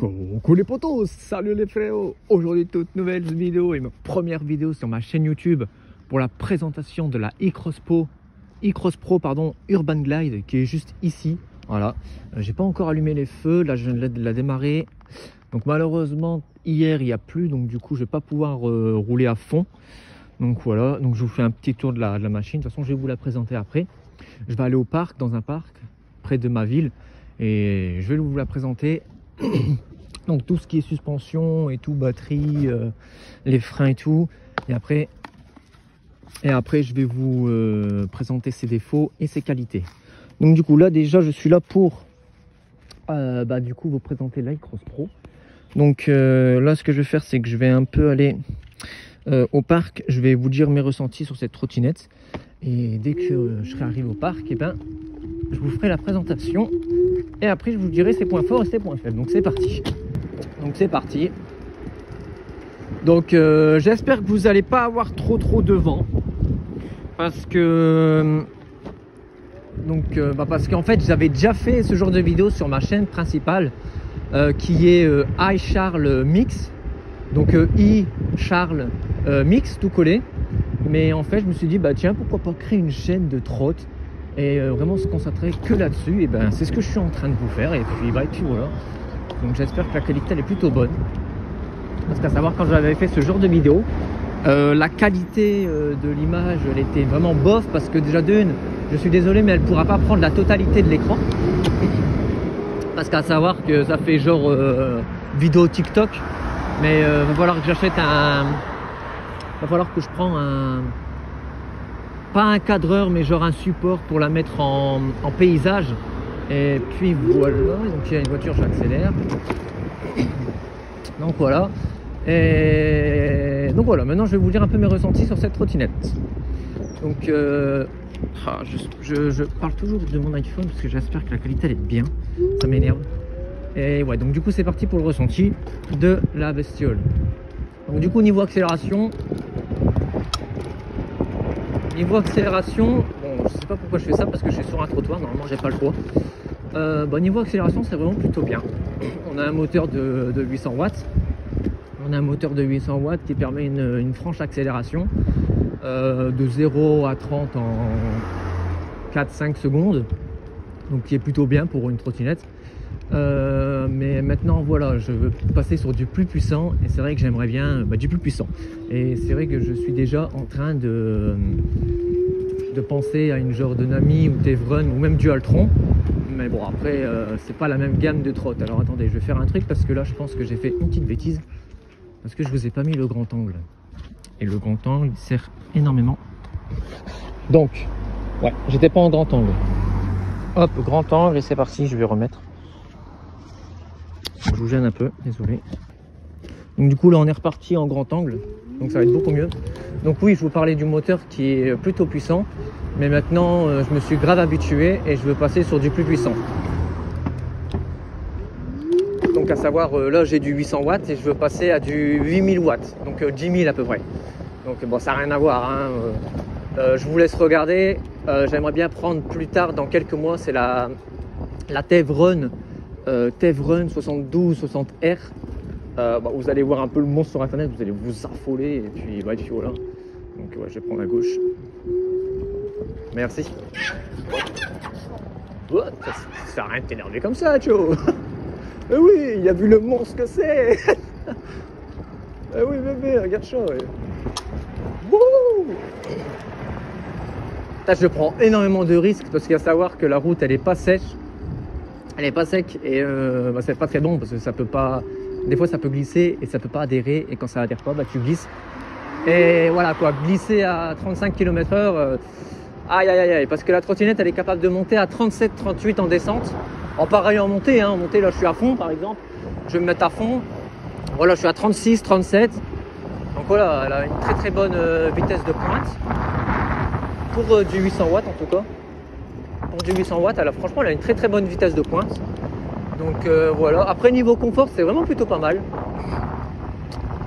Coucou les potos, salut les frérots. Aujourd'hui toute nouvelle vidéo et ma première vidéo sur ma chaîne YouTube pour la présentation de la e-Cross Pro Urban Glide qui est juste ici. Voilà, j'ai pas encore allumé les feux, là je viens de la démarrer. Donc malheureusement hier il n'y a plus, donc du coup je vais pas pouvoir rouler à fond. Donc voilà, donc je vous fais un petit tour de la machine. De toute façon je vais vous la présenter après. Je vais aller au parc, dans un parc près de ma ville, et je vais vous la présenter. Donc tout ce qui est suspension et tout, batterie, les freins et tout, et après je vais vous présenter ses défauts et ses qualités. Donc du coup là déjà je suis là pour du coup vous présenter l'iCross Pro. Donc là ce que je vais faire, c'est que je vais un peu aller au parc. Je vais vous dire mes ressentis sur cette trottinette, et dès que je serai arrivé au parc, et ben je vous ferai la présentation et après je vous dirai ses points forts et ses points faibles. Donc c'est parti. Donc j'espère que vous n'allez pas avoir trop de vent, parce que parce qu'en fait j'avais déjà fait ce genre de vidéo sur ma chaîne principale qui est iCharles Mix. Donc iCharles Mix tout collé. Mais en fait je me suis dit bah tiens, pourquoi pas créer une chaîne de trotte et vraiment se concentrer que là-dessus. Et ben c'est ce que je suis en train de vous faire, et puis voilà. Donc j'espère que la qualité elle est plutôt bonne, parce qu'à savoir, quand j'avais fait ce genre de vidéo, la qualité de l'image elle était vraiment bof, parce que déjà d'une, je suis désolé mais elle pourra pas prendre la totalité de l'écran, parce qu'à savoir que ça fait genre vidéo TikTok. Mais va falloir que j'achète va falloir que je prends pas un cadreur, mais genre un support pour la mettre en paysage. Et puis voilà, donc il y a une voiture, j'accélère. Donc voilà. Et donc voilà, maintenant je vais vous dire un peu mes ressentis sur cette trottinette. Donc je parle toujours de mon iPhone parce que j'espère que la qualité elle est bien, ça m'énerve. Et ouais, donc du coup c'est parti pour le ressenti de la bestiole. Donc du coup niveau accélération, bon, je sais pas pourquoi je fais ça, parce que je suis sur un trottoir, normalement j'ai pas le choix. Niveau accélération, c'est vraiment plutôt bien. On a un moteur de 800 watts. On a un moteur de 800 watts qui permet une franche accélération de 0 à 30 en 4-5 secondes. Donc qui est plutôt bien pour une trottinette. Mais maintenant voilà, je veux passer sur du plus puissant, et c'est vrai que j'aimerais bien du plus puissant. Et c'est vrai que je suis déjà en train de penser à une genre de Nami ou Tevron ou même du Altron. Mais bon, après c'est pas la même gamme de trotte. Alors attendez, je vais faire un truc, parce que là je pense que j'ai fait une petite bêtise, parce que je vous ai pas mis le grand angle, et le grand angle il sert énormément. Donc ouais, j'étais pas en grand angle. Hop, grand angle, et c'est parti. Je vais remettre. Je vous gêne un peu, désolé. Donc du coup là on est reparti en grand angle, donc ça va être beaucoup mieux. Donc oui, je vous parlais du moteur qui est plutôt puissant, mais maintenant je me suis grave habitué et je veux passer sur du plus puissant. Donc à savoir, là j'ai du 800 watts et je veux passer à du 8000 watts, donc 10 000 à peu près. Donc bon, ça n'a rien à voir, hein. Je vous laisse regarder. J'aimerais bien prendre plus tard, dans quelques mois, c'est la Tevron 72-60R. Vous allez voir un peu le monstre sur internet, vous allez vous affoler, et puis voilà. Donc ouais, je vais prendre à gauche. Merci. Oh, ça sert à rien de t'énerver comme ça, Joe. Eh oui, il a vu le monstre que c'est. Eh oui bébé, regarde ça. Ouais. Là, je prends énormément de risques, parce qu'il y a à savoir que la route elle est pas sèche. Elle est pas sec, et c'est pas très bon, parce que ça peut pas, des fois ça peut glisser et ça peut pas adhérer, et quand ça adhère pas, tu glisses. Et voilà quoi, glisser à 35 km/h, aïe, parce que la trottinette elle est capable de monter à 37-38 en descente. En pareil en montée, hein. En montée là je suis à fond par exemple, je vais me mettre à fond. Voilà, je suis à 36-37. Donc voilà, elle a une très bonne vitesse de pointe pour du 800 watts en tout cas. Pour du 800 watts, franchement elle a une très bonne vitesse de pointe. Donc voilà, après niveau confort c'est vraiment plutôt pas mal.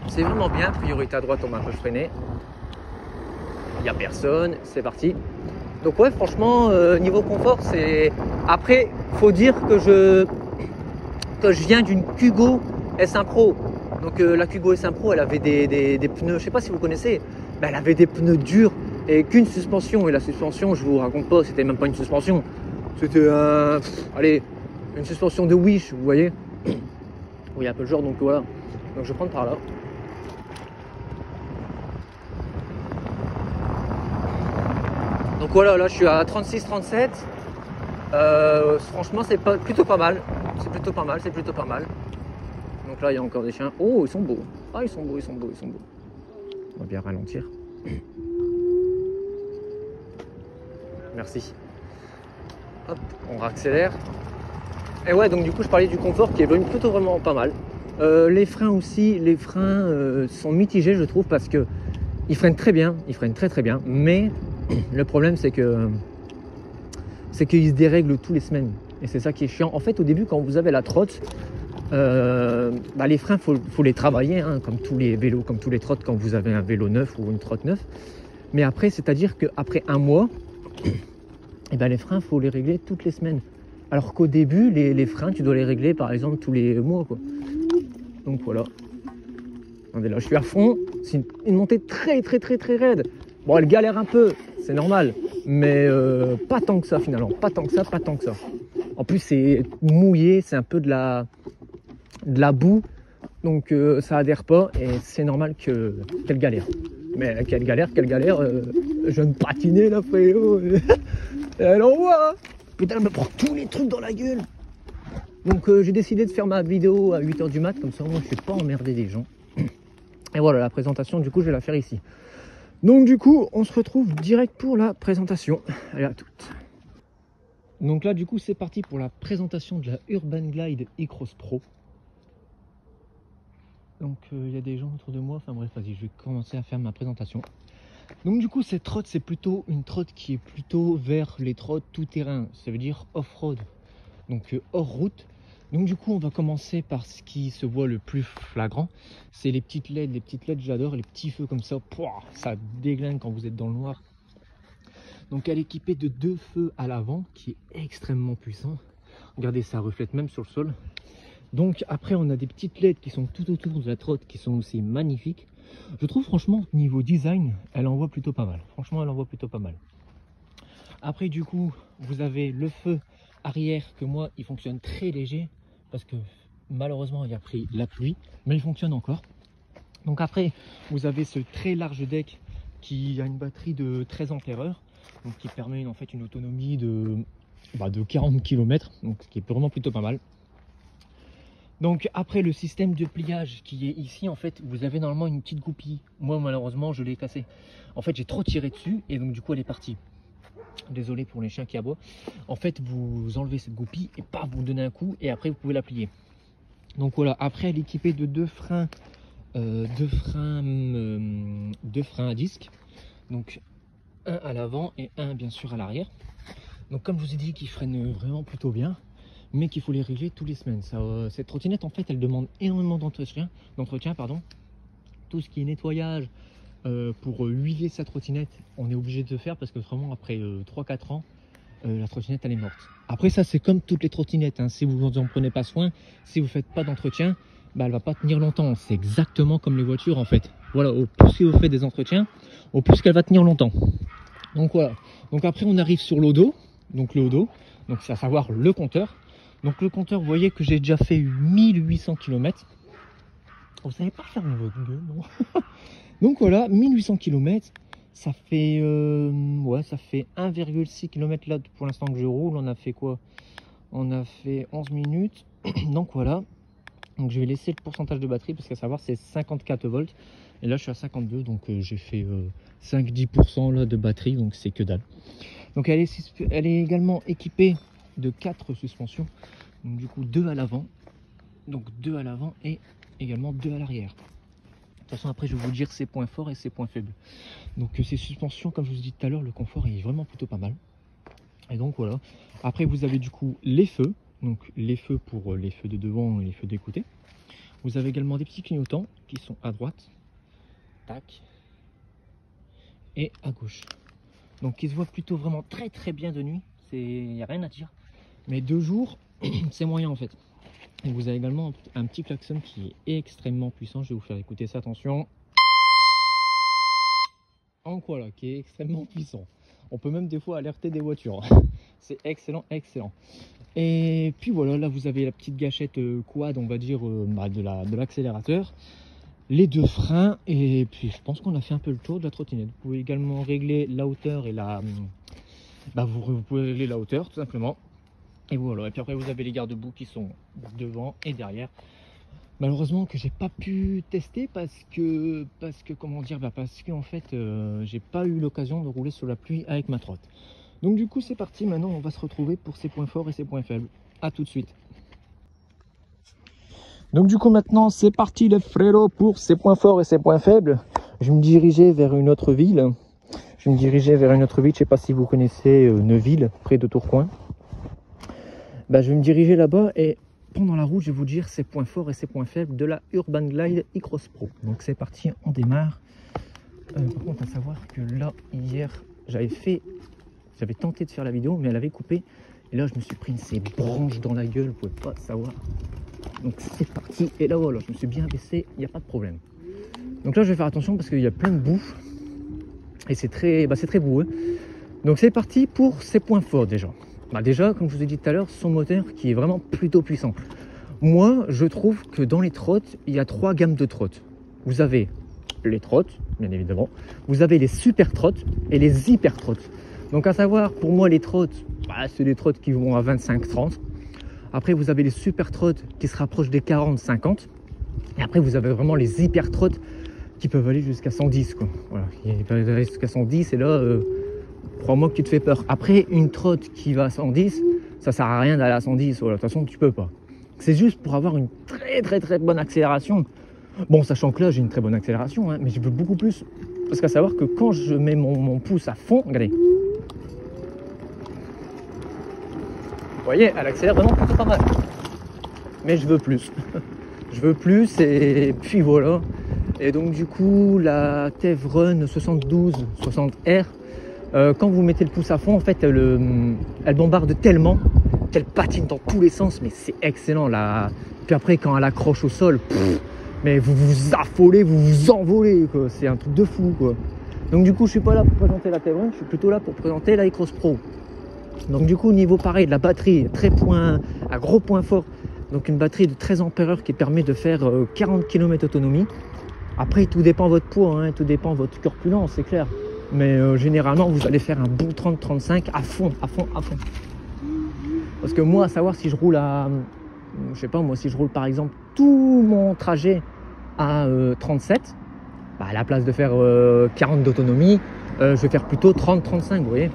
C'est vraiment bien. Priorité à droite, on va un peu freiner. Il n'y a personne, c'est parti. Donc ouais, franchement niveau confort c'est... Après faut dire que je viens d'une Kugo S1 Pro. Donc la Kugo S1 Pro, elle avait des pneus, je sais pas si vous connaissez, mais elle avait des pneus durs et qu'une suspension. Et la suspension, je vous raconte pas, c'était même pas une suspension. C'était allez, une suspension de Wish, vous voyez. Oui, un peu le genre, donc voilà. Donc je vais prendre par là. Donc voilà, là je suis à 36-37. Franchement, c'est plutôt pas mal. C'est plutôt pas mal, c'est plutôt pas mal. Donc là, il y a encore des chiens. Oh, ils sont beaux. Ah, ils sont beaux, ils sont beaux, ils sont beaux. On va bien ralentir. Merci. Hop, on réaccélère. Et ouais, donc du coup, je parlais du confort qui est plutôt vraiment pas mal. Les freins aussi, les freins sont mitigés, je trouve, parce que ils freinent très bien, ils freinent très bien. Mais le problème, c'est qu'ils se dérèglent tous les semaines. Et c'est ça qui est chiant. En fait, au début, quand vous avez la trotte, les freins, faut les travailler, hein, comme tous les vélos, comme tous les trottes quand vous avez un vélo neuf ou une trotte neuve. Mais après, c'est-à-dire qu'après un mois, les freins, faut les régler toutes les semaines. Alors qu'au début, les freins, tu dois les régler par exemple tous les mois, quoi. Donc voilà. Attendez, là, je suis à fond. C'est une montée très raide. Bon, elle galère un peu, c'est normal. Mais pas tant que ça finalement. Pas tant que ça. En plus, c'est mouillé, c'est un peu de la boue. Donc ça adhère pas et c'est normal qu'elle galère. Mais quelle galère, je viens de patiner là, frérot. Elle envoie, hein. Putain, elle me prend tous les trucs dans la gueule. Donc j'ai décidé de faire ma vidéo à 8h du mat, comme ça moi je suis pas emmerdé des gens. Et voilà, la présentation, du coup je vais la faire ici. Donc du coup, on se retrouve direct pour la présentation. Allez, à toutes. Donc là, du coup, c'est parti pour la présentation de la Urban Glide e-Cross Pro. Donc il y a des gens autour de moi, enfin bref, vas-y, je vais commencer à faire ma présentation. Donc du coup, cette trotte, c'est plutôt une trotte qui est plutôt vers les trottes tout terrain, ça veut dire off-road, donc hors route. Donc du coup, on va commencer par ce qui se voit le plus flagrant, c'est les petites LED. Les petites LED, j'adore, les petits feux comme ça, pouah, ça déglingue quand vous êtes dans le noir. Donc elle est équipée de 2 feux à l'avant, qui est extrêmement puissant. Regardez, ça reflète même sur le sol. Donc après, on a des petites LED qui sont tout autour de la trotte, qui sont aussi magnifiques. Je trouve franchement, niveau design, elle envoie plutôt pas mal. Franchement, elle envoie plutôt pas mal. Après, du coup, vous avez le feu arrière, que moi, il fonctionne très léger, parce que malheureusement, il a pris la pluie, mais il fonctionne encore. Donc après, vous avez ce très large deck qui a une batterie de 13 ampères-heure, donc qui permet en fait une autonomie de 40 km, donc ce qui est vraiment plutôt pas mal. Donc après, le système de pliage qui est ici, en fait, vous avez normalement une petite goupille. Moi, malheureusement, je l'ai cassée. En fait, j'ai trop tiré dessus et donc du coup, elle est partie. Désolé pour les chiens qui aboient. En fait, vous enlevez cette goupille et paf, vous donnez un coup et après, vous pouvez la plier. Donc voilà, après, elle est équipée de deux freins à disque. Donc un à l'avant et un bien sûr à l'arrière. Donc comme je vous ai dit, qui freinent vraiment plutôt bien, mais qu'il faut les régler tous les semaines. Cette trottinette, en fait, elle demande énormément d'entretien, tout ce qui est nettoyage, pour huiler sa trottinette, on est obligé de le faire parce que vraiment après 3-4 ans, la trottinette elle est morte. Après ça, c'est comme toutes les trottinettes, hein. Si vous n'en prenez pas soin, si vous faites pas d'entretien, elle va pas tenir longtemps. C'est exactement comme les voitures en fait. Voilà, au plus que vous faites des entretiens, au plus qu'elle va tenir longtemps. Donc voilà. Donc après, on arrive sur l'odo. Donc le odo, donc c'est à savoir le compteur. Donc le compteur, vous voyez que j'ai déjà fait 1800 km. Vous savez pas faire votre gueule, non? Donc voilà, 1800 km, ça fait 1,6 km là pour l'instant que je roule. On a fait quoi? On a fait 11 minutes. Donc voilà. Donc je vais laisser le pourcentage de batterie parce qu'à savoir c'est 54 volts. Et là je suis à 52, donc j'ai fait 5-10% là de batterie, donc c'est que dalle. Donc elle est également équipée de 4 suspensions. Donc du coup 2 à l'avant. Donc 2 à l'avant et également 2 à l'arrière. De toute façon, après je vais vous dire ses points forts et ses points faibles. Donc ces suspensions, comme je vous ai dit tout à l'heure, le confort est vraiment plutôt pas mal. Et donc voilà. Après vous avez du coup les feux. Donc les feux pour les feux de devant et les feux des côtés. Vous avez également des petits clignotants qui sont à droite, tac, et à gauche. Donc ils se voient plutôt vraiment très bien de nuit. Il n'y a rien à dire. Mais de jour, c'est moyen en fait. Et vous avez également un petit klaxon qui est extrêmement puissant. Je vais vous faire écouter ça, attention. Donc voilà, qui est extrêmement puissant. On peut même des fois alerter des voitures. C'est excellent, excellent. Et puis voilà, là vous avez la petite gâchette quad, on va dire, de l'accélérateur. Les deux freins, et puis je pense qu'on a fait un peu le tour de la trottinette. Vous pouvez également régler la hauteur et vous pouvez régler la hauteur tout simplement. Et voilà, et puis après vous avez les garde-boue qui sont devant et derrière. Malheureusement que j'ai pas pu tester parce que comment dire, parce que en fait j'ai pas eu l'occasion de rouler sous la pluie avec ma trotte. Donc du coup c'est parti, maintenant on va se retrouver pour ses points forts et ses points faibles. A tout de suite. Donc du coup maintenant c'est parti les frérots pour ses points forts et ses points faibles. Je vais me diriger vers une autre ville. Je sais pas si vous connaissez Neuville, près de Tourcoing. Je vais me diriger là-bas et pendant la route je vais vous dire ses points forts et ses points faibles de la Urban Glide e-Cross Pro. Donc c'est parti, on démarre. Par contre à savoir que là hier j'avais tenté de faire la vidéo mais elle avait coupé. Et là je me suis pris ces branches dans la gueule, vous pouvez pas savoir. Donc c'est parti, et là voilà, je me suis bien baissé, il n'y a pas de problème. Donc là je vais faire attention parce qu'il y a plein de boue et c'est très boueux. Donc c'est parti pour ses points forts déjà. Déjà, comme je vous ai dit tout à l'heure, son moteur qui est vraiment plutôt puissant. Moi je trouve que dans les trottes, il y a 3 gammes de trottes. Vous avez les trottes, bien évidemment, vous avez les super trottes et les hyper trottes. Donc à savoir, pour moi les trottes, c'est des trottes qui vont à 25-30. Après, vous avez les super trottes qui se rapprochent des 40-50. Et après, vous avez vraiment les hyper trottes qui peuvent aller jusqu'à 110. Quoi. Voilà, ils peuvent aller jusqu'à 110 et là, crois-moi que tu te fais peur. Après, une trotte qui va à 110, ça sert à rien d'aller à 110. Voilà, de toute façon, tu peux pas. C'est juste pour avoir une très bonne accélération. Bon, sachant que là, j'ai une très bonne accélération, hein, mais je veux beaucoup plus. Parce qu'à savoir que quand je mets mon pouce à fond, regardez. Vous voyez, elle accélère vraiment plutôt pas mal. Mais je veux plus. Je veux plus et puis voilà. Et donc du coup, la Tev Run 72-60R, quand vous mettez le pouce à fond, en fait, elle bombarde tellement qu'elle patine dans tous les sens. Mais c'est excellent là. Puis après, quand elle accroche au sol, mais vous vous affolez, vous vous envolez. C'est un truc de fou, quoi. Donc du coup, je suis pas là pour présenter la Tev Run, je suis plutôt là pour présenter la e-Cross Pro. Donc du coup au niveau pareil de la batterie, un gros point fort, donc une batterie de 13 ampères qui permet de faire 40 km d'autonomie. Après tout dépend de votre poids, hein, tout dépend de votre corpulence, c'est clair. Mais généralement vous allez faire un bon 30-35 à fond. Parce que moi à savoir si je roule je sais pas moi, si je roule par exemple tout mon trajet à 37, à la place de faire 40 d'autonomie, je vais faire plutôt 30-35, vous voyez.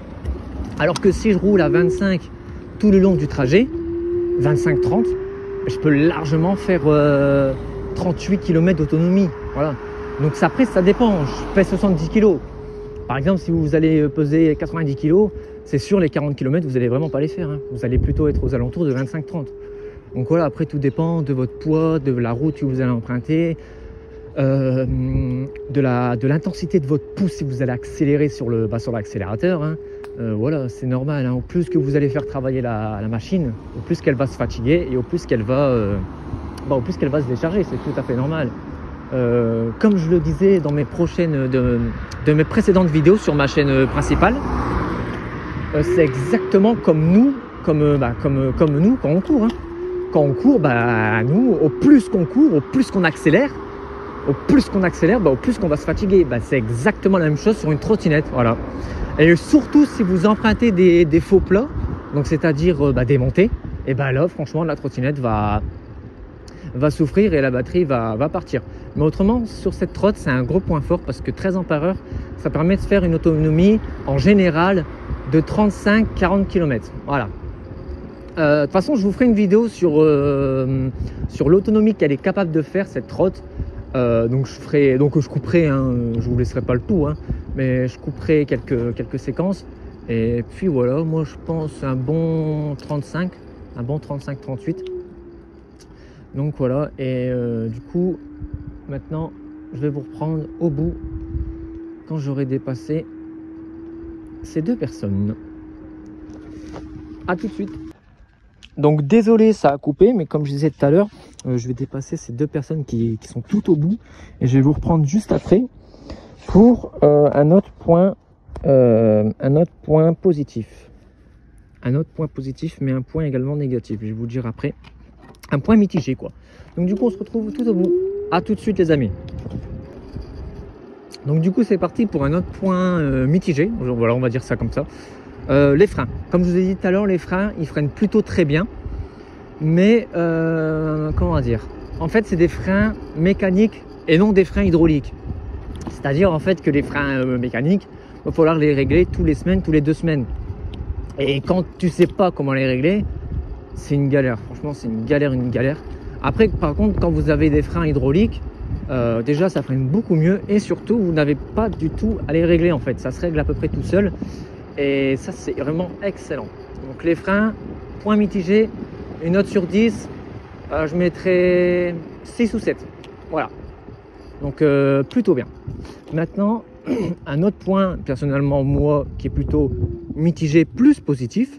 Alors que si je roule à 25 tout le long du trajet, 25-30, je peux largement faire 38 km d'autonomie. Voilà. Donc après, ça dépend. Je pèse 70 kg. Par exemple, si vous allez peser 90 kg, c'est sûr, les 40 km, vous n'allez vraiment pas les faire. Hein. Vous allez plutôt être aux alentours de 25-30. Donc voilà, après, tout dépend de votre poids, de la route que vous allez emprunter, de l'intensité de votre pouce si vous allez accélérer sur l'accélérateur. Hein. Voilà, c'est normal, hein. Au plus que vous allez faire travailler la machine, au plus qu'elle va se fatiguer et au plus qu'elle va se décharger, c'est tout à fait normal. Comme je le disais dans mes précédentes vidéos sur ma chaîne principale, c'est exactement comme nous quand on court. Hein. Quand on court, nous, au plus qu'on court, au plus qu'on accélère, au plus qu'on va se fatiguer. C'est exactement la même chose sur une trottinette, voilà. Et surtout si vous empruntez des faux plats, donc c'est-à-dire des montées, et là franchement la trottinette va souffrir et la batterie va partir. Mais autrement sur cette trotte c'est un gros point fort parce que 13 ampères, ça permet de faire une autonomie en général de 35-40 km. Voilà. De toute façon je vous ferai une vidéo sur l'autonomie qu'elle est capable de faire cette trotte. Donc je couperai, hein, je vous laisserai pas le tout, hein, mais je couperai quelques séquences et puis voilà, moi je pense un bon 35-38. Donc voilà, et du coup maintenant je vais vous reprendre au bout quand j'aurai dépassé ces deux personnes. A tout de suite. Donc désolé, ça a coupé, mais comme je disais tout à l'heure, je vais dépasser ces deux personnes qui sont tout au bout et je vais vous reprendre juste après pour un autre point positif. Un autre point positif, mais un point également négatif. Je vais vous le dire après. Un point mitigé, quoi. Donc du coup, on se retrouve tout au bout. À tout de suite, les amis. Donc du coup, c'est parti pour un autre point mitigé. Voilà, on va dire ça comme ça. Les freins. Comme je vous ai dit tout à l'heure, les freins, ils freinent plutôt très bien. Mais, comment dire, en fait, c'est des freins mécaniques et non des freins hydrauliques. C'est-à-dire, en fait, que les freins mécaniques, il va falloir les régler tous les semaines, tous les 2 semaines. Et quand tu sais pas comment les régler, c'est une galère. Franchement, c'est une galère. Après, par contre, quand vous avez des freins hydrauliques, déjà, ça freine beaucoup mieux. Et surtout, vous n'avez pas du tout à les régler, en fait. Ça se règle à peu près tout seul. Et ça, c'est vraiment excellent. Donc, les freins, point mitigé. Une note sur 10, je mettrais 6 ou 7. Voilà. Donc, plutôt bien. Maintenant, un autre point, personnellement, moi, qui est plutôt mitigé plus positif,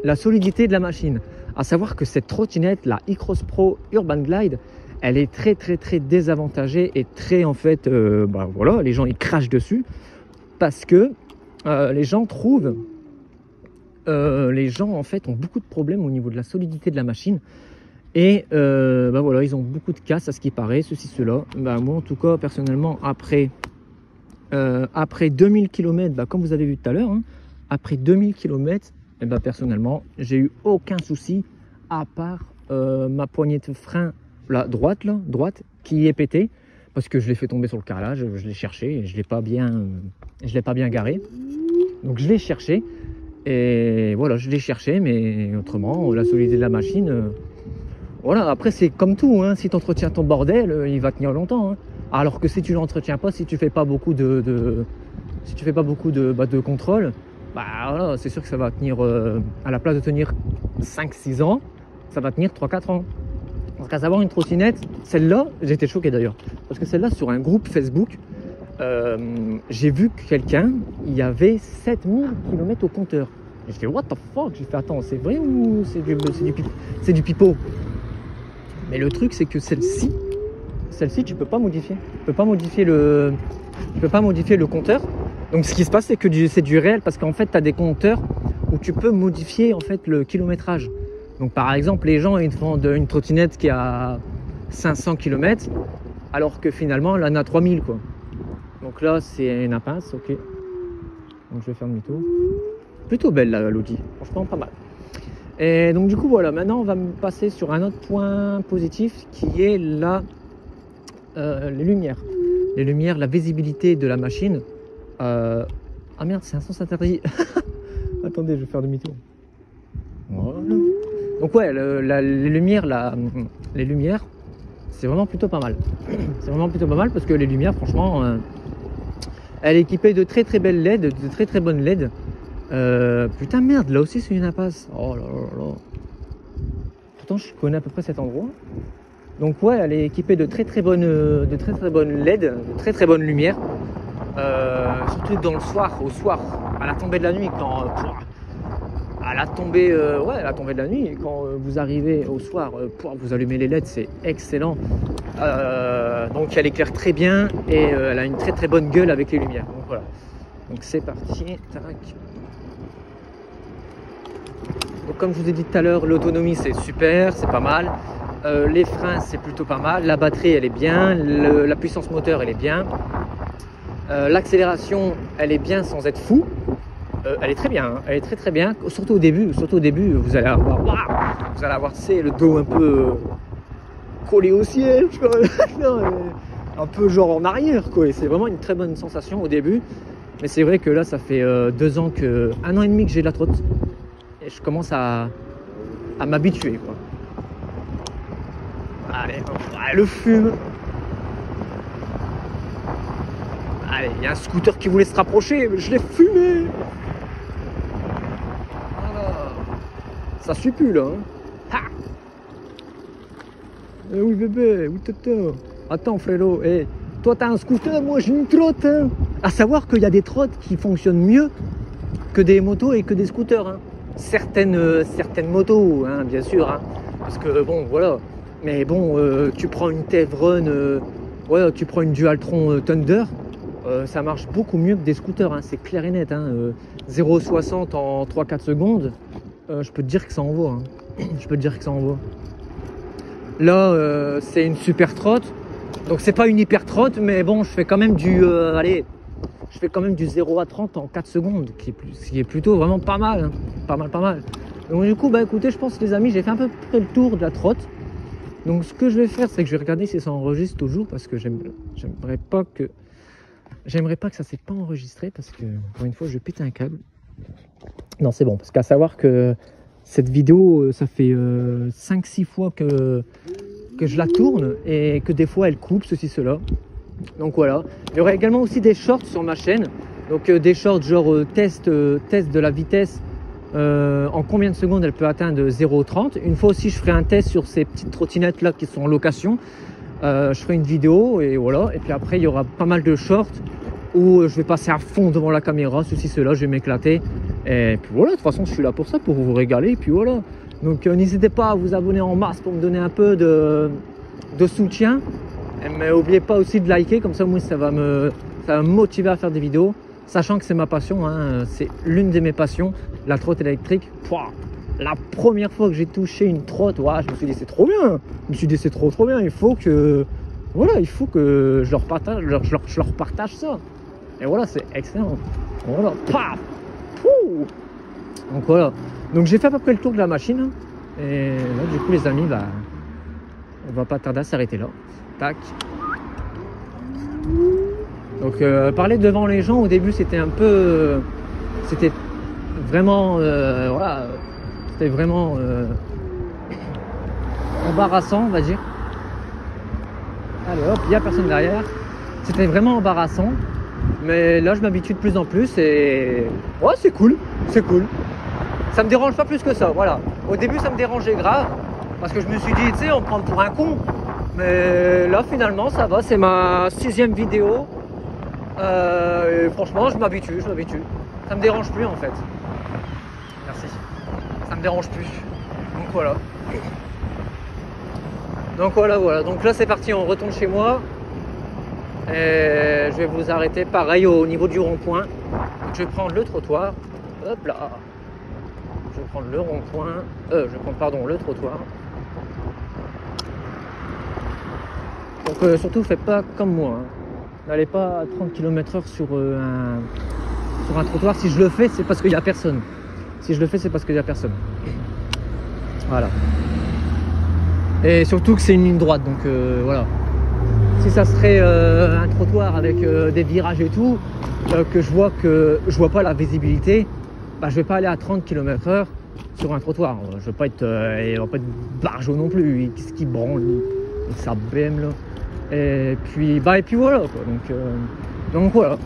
la solidité de la machine. À savoir que cette trottinette, la e-Cross Pro Urban Glide, elle est très désavantagée et très, en fait, voilà, les gens, ils crachent dessus parce que les gens trouvent... les gens en fait ont beaucoup de problèmes au niveau de la solidité de la machine et voilà, ils ont beaucoup de casse à ce qui paraît, ceci, cela. Moi en tout cas personnellement après 2000 km, comme vous avez vu tout à l'heure, hein, après 2000 km, personnellement j'ai eu aucun souci à part ma poignée de frein droite qui est pétée parce que je l'ai fait tomber sur le carrelage, je l'ai cherché et je l'ai pas bien garé, donc je l'ai cherché. Et voilà, je l'ai cherché, mais autrement, la solidité de la machine, voilà. Après, c'est comme tout, hein, si tu entretiens ton bordel, il va tenir longtemps. Hein. Alors que si tu ne l'entretiens pas, si tu fais pas beaucoup de contrôle, voilà, c'est sûr que ça va tenir, à la place de tenir 5-6 ans, ça va tenir 3-4 ans. Parce qu'à savoir, une trottinette, celle-là, j'étais choqué d'ailleurs, parce que celle-là, sur un groupe Facebook, j'ai vu que quelqu'un, il y avait 7000 km au compteur. J'ai fait what the fuck. J'ai fait attends, c'est vrai ou c'est du pipeau? Mais le truc, c'est que celle-ci tu peux pas modifier. Tu peux pas modifier le compteur. Donc ce qui se passe, c'est que c'est du réel, parce qu'en fait tu as des compteurs où tu peux modifier en fait le kilométrage. Donc par exemple, les gens, ils vendent une trottinette qui a 500 km alors que finalement elle en a 3000 quoi. Donc là, c'est une impasse, ok. Donc je vais faire demi-tour. Plutôt belle la l'Audi, franchement pas mal. Et donc du coup voilà, maintenant on va me passer sur un autre point positif qui est les lumières. Les lumières, la visibilité de la machine. Ah merde, c'est un sens interdit. Attendez, je vais faire demi-tour. Voilà. Donc ouais, les lumières, c'est vraiment plutôt pas mal. C'est vraiment plutôt pas mal parce que les lumières, franchement, elle est équipée de très belles LED, de très bonnes LED. Putain merde, là aussi c'est une impasse. Oh là là là. Pourtant je connais à peu près cet endroit. Donc ouais, elle est équipée de très bonnes LED, de très bonnes lumières. Surtout dans le soir, au soir, à la tombée de la nuit, quand à la tombée de la nuit, quand vous arrivez au soir, vous allumez les LED, c'est excellent. Donc elle éclaire très bien et elle a une très bonne gueule avec les lumières. Donc voilà. Donc c'est parti. Tac. Donc comme je vous ai dit tout à l'heure, l'autonomie c'est super, c'est pas mal. Les freins c'est plutôt pas mal. La batterie elle est bien. La puissance moteur elle est bien. L'accélération elle est bien sans être fou. Elle est très bien, hein. Elle est très bien. Surtout au début, vous allez avoir, le dos un peu collé au ciel, un peu genre en arrière, quoi. Et c'est vraiment une très bonne sensation au début. Mais c'est vrai que là, ça fait 1 an et demi que j'ai de la trotte. Et je commence à m'habituer, quoi. Allez, le fume. Allez, il y a un scooter qui voulait se rapprocher, mais je l'ai fumé. Voilà. Ça suit plus, là. Hein. Ha. Eh oui, bébé, oui, tata. Attends, frérot, toi, t'as un scooter, moi, j'ai une trotte. Hein. À savoir qu'il y a des trottes qui fonctionnent mieux que des motos et que des scooters. Hein. certaines motos, hein, bien sûr, hein, parce que bon, voilà. Mais bon, tu prends une Tevrun, ouais, tu prends une Dualtron Thunder, ça marche beaucoup mieux que des scooters, hein, c'est clair et net. Hein, 0,60 en 3-4 secondes, je peux te dire que ça envoie. Hein. Je peux te dire que ça envoie. Là, c'est une super trotte, donc c'est pas une hyper trotte, mais bon, je fais quand même allez, je fais quand même du 0 à 30 en 4 secondes, qui est plutôt vraiment pas mal, hein. Pas mal. Donc du coup, bah écoutez, je pense les amis, j'ai fait un peu près le tour de la trotte. Donc ce que je vais faire, c'est que je vais regarder si ça enregistre toujours, parce que j'aimerais pas que ça s'est pas enregistré, parce que encore une fois, je pète un câble. Non, c'est bon, parce qu'à savoir que cette vidéo, ça fait 5-6 fois que je la tourne et que des fois elle coupe, ceci, cela. Donc voilà. Il y aura également aussi des shorts sur ma chaîne. Donc des shorts genre test de la vitesse, en combien de secondes elle peut atteindre 0,30. Une fois aussi, je ferai un test sur ces petites trottinettes là qui sont en location. Je ferai une vidéo et voilà. Et puis après, il y aura pas mal de shorts où je vais passer à fond devant la caméra, ceci, cela, je vais m'éclater. Et puis voilà, de toute façon, je suis là pour ça, pour vous régaler. Et puis voilà. Donc n'hésitez pas à vous abonner en masse pour me donner un peu de soutien. Mais n'oubliez pas aussi de liker, comme ça moi ça va me motiver à faire des vidéos. Sachant que c'est ma passion, hein, c'est l'une de mes passions, la trotte électrique. Pouah, la première fois que j'ai touché une trotte, ouais, je me suis dit c'est trop bien. Je me suis dit c'est trop bien, il faut que je leur partage ça. Et voilà, c'est excellent. Voilà, paf, pouh. Donc voilà. Donc j'ai fait à peu près le tour de la machine. Et là, du coup les amis, bah, on va pas tarder à s'arrêter là. Tac. Donc parler devant les gens au début c'était un peu, c'était vraiment, voilà, c'était vraiment embarrassant, on va dire. Allez hop, il n'y a personne derrière. C'était vraiment embarrassant, mais là je m'habitue de plus en plus et ouais, c'est cool. Ça me dérange pas plus que ça, voilà. Au début ça me dérangeait grave parce que je me suis dit, tu sais, on me prend pour un con. Mais là finalement ça va, c'est ma 6e vidéo. Et franchement je m'habitue. Ça me dérange plus en fait. Merci. Ça me dérange plus. Donc voilà. Donc là c'est parti, on retourne chez moi. Et je vais vous arrêter pareil au niveau du rond-point. Donc je vais prendre le trottoir. Hop là. Je vais prendre le rond-point. Je vais prendre pardon le trottoir. Donc surtout faites pas comme moi. Hein. N'allez pas à 30 km/h sur un trottoir. Si je le fais, c'est parce qu'il n'y a personne. Voilà. Et surtout que c'est une ligne droite, donc voilà. Si ça serait un trottoir avec des virages et tout, que je vois pas la visibilité, bah, je vais pas aller à 30 km/h sur un trottoir. Je vais pas être, il va pas être barjot non plus. Qu'est-ce qui branle avec sa BM là. Et puis voilà quoi. Donc voilà.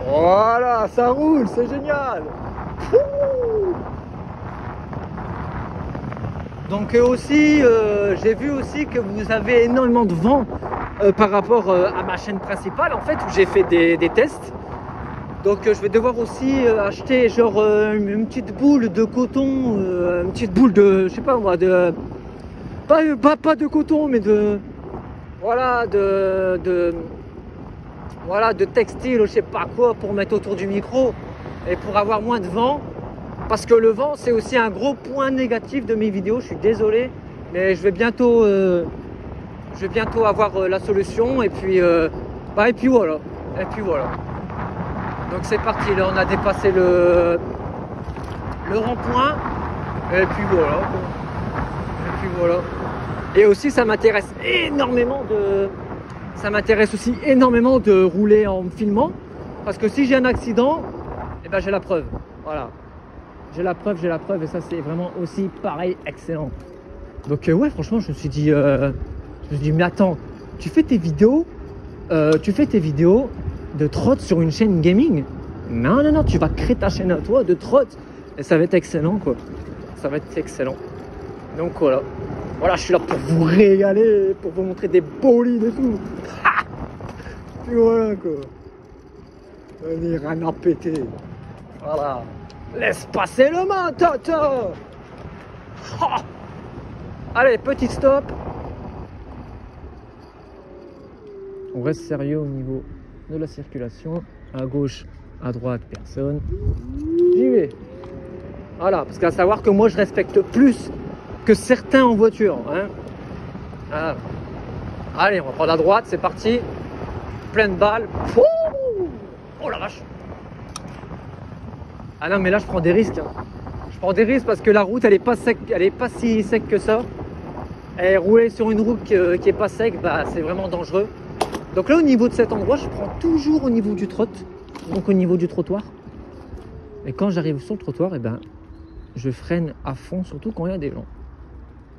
Voilà, ça roule, c'est génial. Donc aussi, j'ai vu aussi que vous avez énormément de vent par rapport à ma chaîne principale en fait où j'ai fait des tests. Donc je vais devoir aussi acheter genre une petite boule de coton, une petite boule de, je sais pas moi, de pas de coton mais de voilà de textile ou je sais pas quoi pour mettre autour du micro et pour avoir moins de vent. Parce que le vent c'est aussi un gros point négatif de mes vidéos, je suis désolé, mais je vais bientôt avoir la solution et puis voilà. Donc c'est parti, là on a dépassé le rond-point et puis voilà. Et aussi ça m'intéresse aussi énormément de rouler en me filmant parce que si j'ai un accident, et ben j'ai la preuve. Voilà. J'ai la preuve et ça c'est vraiment aussi pareil excellent. Donc ouais franchement je me suis dit mais attends, tu fais tes vidéos de trotte sur une chaîne gaming? Non, tu vas créer ta chaîne à toi de trotte et ça va être excellent quoi. Ça va être excellent. Donc voilà, je suis là pour vous régaler, pour vous montrer des bolides et tout. Puis voilà quoi. Venir rien à péter. Voilà. Laisse passer le main, Toto. Oh. Allez, petit stop. On reste sérieux au niveau de la circulation. À gauche, à droite, personne. J'y vais. Voilà, parce qu'à savoir que moi je respecte plus que certains en voiture. Hein. Voilà. Allez, on va prendre à droite, c'est parti. Pleine balle. Oh la vache. Ah non, mais là je prends des risques. Hein. Je prends des risques parce que la route elle est pas sec, elle est pas si sec que ça. Et rouler sur une route qui est pas sec, bah, c'est vraiment dangereux. Donc là au niveau de cet endroit, je prends toujours au niveau du trottoir, donc au niveau du trottoir. Et quand j'arrive sur le trottoir, et ben, je freine à fond, surtout quand il y a des gens.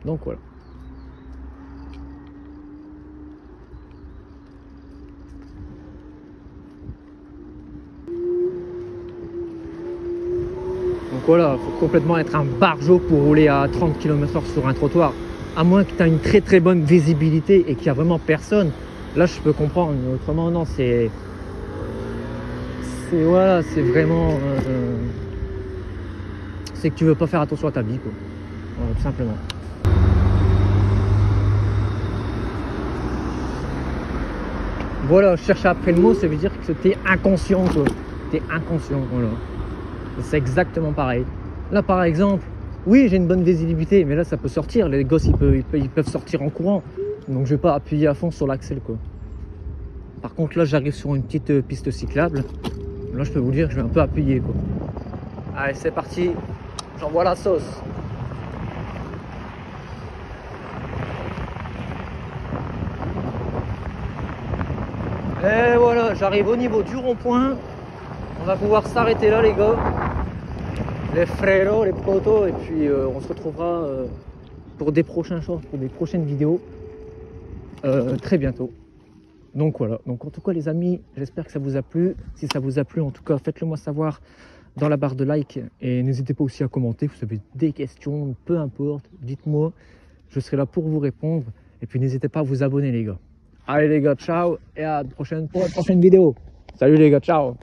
Donc voilà. Donc voilà, il faut complètement être un barjot pour rouler à 30 km/h sur un trottoir. À moins que tu aies une très très bonne visibilité et qu'il n'y a vraiment personne. Là, je peux comprendre. Mais autrement, non, c'est voilà, c'est vraiment... c'est que tu veux pas faire attention à ta vie, quoi. Voilà, tout simplement. Voilà, je cherchais après le mot, ça veut dire que tu es inconscient, quoi. Tu es inconscient, voilà. C'est exactement pareil. Là, par exemple, oui, j'ai une bonne visibilité, mais là, ça peut sortir. Les gosses, ils peuvent sortir en courant. Donc, je vais pas appuyer à fond sur l'axel, quoi. Par contre, là, j'arrive sur une petite piste cyclable. Là, je peux vous dire que je vais un peu appuyer, quoi. Allez, c'est parti. J'envoie la sauce. Et voilà, j'arrive au niveau du rond-point. On va pouvoir s'arrêter là, les gars. Les frérots, les potos. Et puis, on se retrouvera pour des prochains shorts, pour des prochaines vidéos. Très bientôt. Donc voilà. Donc en tout cas, les amis, j'espère que ça vous a plu. Si ça vous a plu, en tout cas, faites-le moi savoir dans la barre de like. Et n'hésitez pas aussi à commenter. Vous avez des questions, peu importe. Dites-moi. Je serai là pour vous répondre. Et puis, n'hésitez pas à vous abonner, les gars. Allez, les gars, ciao. Et à la prochaine, pour la prochaine vidéo. Salut, les gars, ciao.